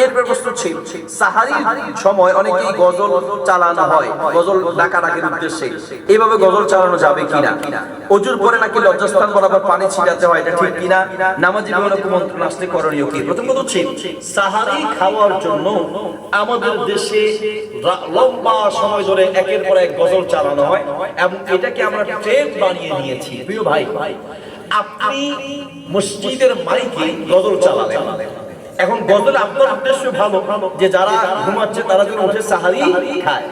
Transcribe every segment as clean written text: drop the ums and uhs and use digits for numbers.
এরপর প্রশ্ন ছিল সাহারির সময় অনেকেই গজল চালানো হয়, গজল ডাকাডাকির উদ্দেশ্যে, এইভাবে গজল চালানো যাবে কিনা? অজুর পরে নাকি লজ্জাস্থান বরাবর পানি ছিটাতে হয়, এটা ঠিক কিনা? নামাজি জীবনে কুমন্ত্রণ আসলে করণীয় কি? প্রথম কথা হচ্ছে সাহারি খাওয়ার জন্য আমাদের দেশে লম্বা সময় ধরে একের পর এক গজল চালানো হয় এবং এটাকে আমরা ট্রেন্ড বানিয়ে নিয়েছি। প্রিয় ভাই, আপনি মসজিদের মাইকে গজল চালালেন, এখন গজল আপনার উদ্দেশ্য ভালো যে যারা ঘুমাচ্ছে তারা যেন উঠে সাহারি খায়।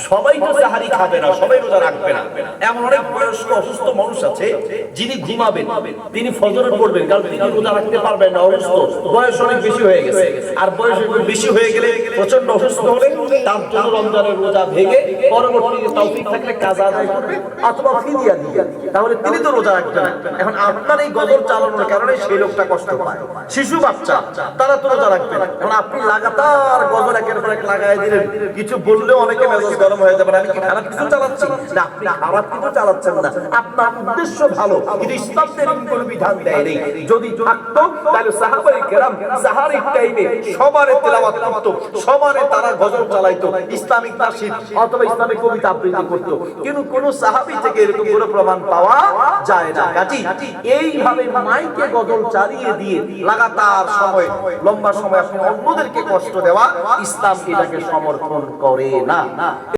সবাই তো সাহারি খাবে না, সবাই রোজা রাখবে না। এমন অনেক বয়স্ক অসুস্থ মানুষ আছে যিনি ঘুমাবেন, তিনি ফজরে পড়বেন, কারণ তিনি রোজা রাখতে পারবেন না, অসুস্থ, বয়স অনেক বেশি হয়ে গেছে। আর বয়স বেশি হয়ে গেলে প্রচন্ড অসুস্থ হলে তার জন্য রমজানের রোজা ভেঙে পরবর্তীতে তৌফিক থাকলে কাজা আদায় করবে অথবা ফিদিয়া দিবেন, তাহলে তিনি তো রোজা রাখবেন না। এখন আপনার এই গজল চালানোর কারণে সেই লোকটা কষ্ট পায়। শিশু বাচ্চা তারা তো রোজা রাখবে না। এখন আপনি লাগাতার গজল একের পর এক লাগাই দিলেন, কিছু বললেও অনেকে মেজাজ গরম হয়ে যাবে, আমি কি খারাপ কিছু চালাচ্ছি না? আপনি খারাপ কিছু চালাচ্ছেন না, আপনার উদ্দেশ্য ভালো, কিন্তু ইসলামের কোনো বিধান দেয় নেই। যদি থাকতো তাহলে সাহাবায়ে কেরাম সাহারির টাইমে সবারে তেলাওয়াত করতো, সবারে তারা গজল চালাইতো, ইসলামিক নাশিদ অথবা ইসলামিক কবিতা আবৃত্তি করতো, কিন্তু কোন সাহাবী থেকে এরকম কোনো প্রমাণ পাওয়া যায় না। কাজী এইভাবে মাইকে গজল চালিয়ে দিয়ে লাগাতার সময়, লম্বা সময় আপনি অন্যদেরকে কষ্ট দেওয়া, ইসলাম এটাকে সমর্থন করে না।